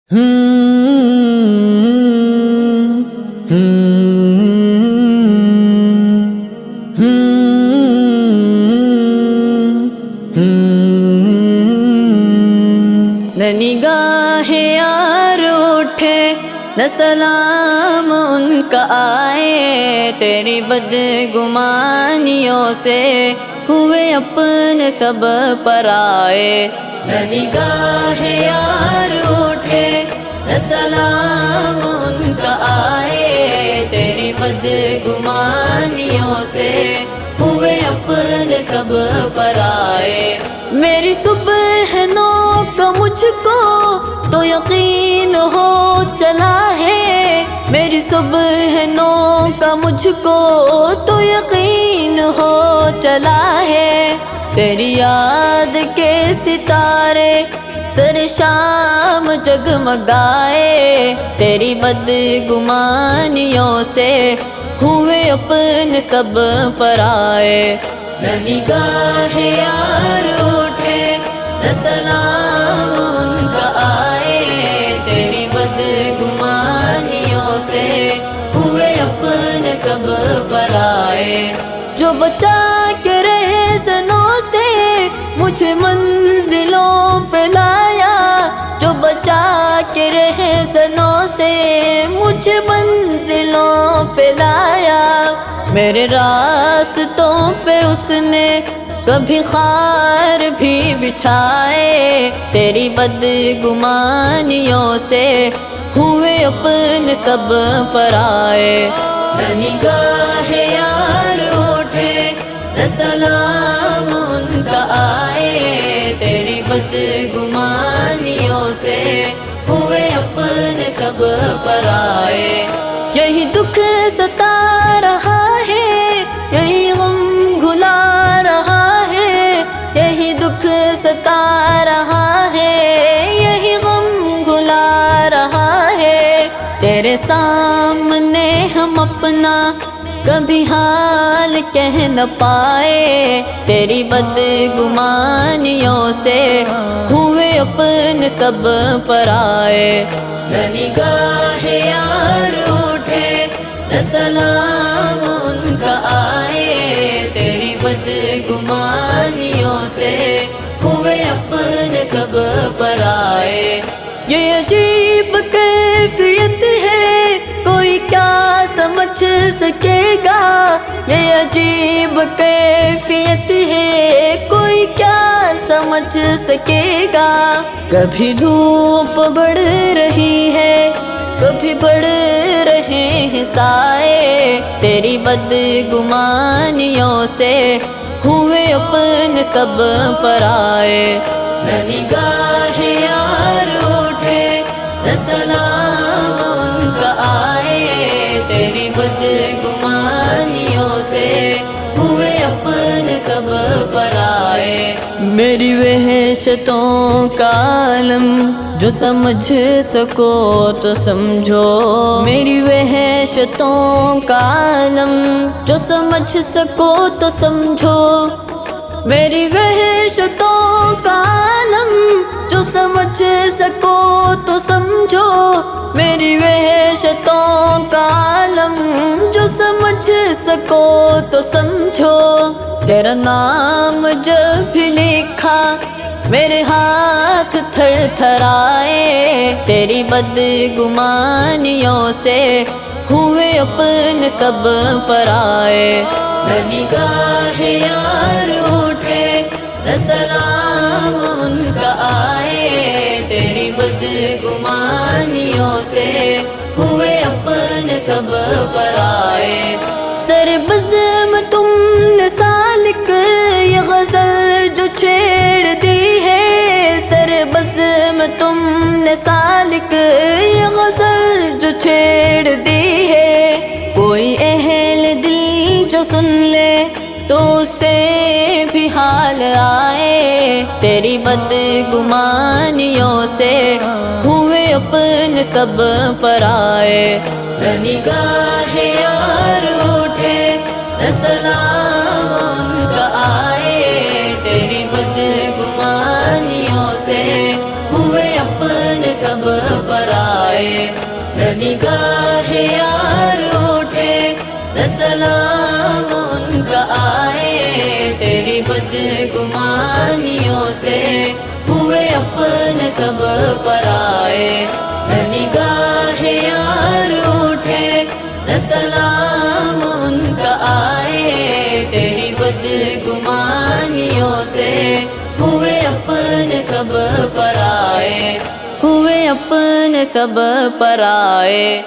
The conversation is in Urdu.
نہ نگاہ یار اٹھے نہ سلام ان کا آئے، تیری بدگمانیوں سے ہوئے اپنے سب پرائے۔ نہ نگاہ یار اٹھے نہ سلام ان کا آئے، تیری بدگمانیوں سے ہوئے اپنے سب پرائے۔ میری صبح نو کا مجھ کو تو یقین ہو چلا ہے، میری صبح نو کا مجھ کو تو یقین ہو چلا ہے، تیری یاد کے ستارے سر شام جگمگائے، تیری بدگمانیوں سے ہوئے اپنے سب پرائے۔ نہ نگاہ یار اٹھے نہ سلام ان کا آئے، تیری بدگمانیوں سے ہوئے اپنے سب پرائے۔ جو بچا کے رہے زنوں سے مجھے منزلوں پہ لایا، جو بچا کے رہے زنوں سے مجھے منزلوں پہ لایا، میرے راستوں پہ اس نے کبھی خار بھی بچھائے، تیری بدگمانیوں سے ہوئے اپنے سب پرائے۔ نہ نگاہ یار اٹھے نہ سلام ان کا آئے، تیری بدگمانیوں سے ہوئے اپنے سب پرائے۔ یہی دکھ ستا رہا ہے، یہی غم گھلا رہا ہے، یہی دکھ ستا رہا ہے، یہی غم گھلا رہا ہے، تیرے سامنے ہم اپنا کبھی حال کہہ نہ پائے، تیری بدگمانیوں سے ہوئے اپنے سب پرائے۔ نہ نگاہ یار اٹھے نہ سلام ان کا آئے، تیری بدگمانیوں سے ہوئے اپنے سب پرائے۔ یہ عجیب کیفیت ہے کوئی کیا سمجھ سکے گا، یہ عجیب کیفیت ہے کوئی کیا سمجھ سکے گا، کبھی دھوپ بڑھ رہی ہے کبھی بڑھ رہے ہیں سائے، تیری بدگمانیوں سے ہوئے اپنے سب پرائے۔ نہ نگاہ یار اٹھے نہ سلام ان کا آئے، تیری بدگمانیوں سے ہوئے اپنے سب پرائے۔ میری وحشتوں کا عالم جو سمجھ سکو تو سمجھو، میری وحشتوں کا عالم جو سمجھ سکو تو سمجھو، میری وحشتوں کا عالم جو سمجھ سکو تو سمجھو، میری وحشتوں کا عالم جو سمجھ سکو تو سمجھو، تیرا نام جب بھی لکھا میرے ہاتھ تھر تھرائے، تیری بدگمانیوں سے ہوئے اپنے سب پرائے۔ نہ نگاہ یار اٹھے نہ سلام ان کا آئے، تیری بدگمانیوں سے ہوئے اپنے سب پرائے۔ سر بزم تم نے سالک یہ غزل جو چھیڑ دی ہے، سر بزم تم نے سالک یہ غزل جو چھیڑ دی ہے، کوئی اہل دل جو سن لے تو اسے بھی حال آئے، تیری بدگمانیوں سے ہوئے اپنے سب پرائے۔ نہ نگاہ یار اٹھے نہ سلام ان کا آئے، تیری بدگمانیوں سے ہوئے اپنے سب پر نہ سلام ان کا آئے، تیری بدگمانیوں سے ہوئے اپنے سب پرائے، نہ نگاہ یار اٹھے نہ سلام ان کا آئے، تیری بدگمانیوں سے ہوئے اپنے سب پرائے، ہوئے اپنے سب پرائے۔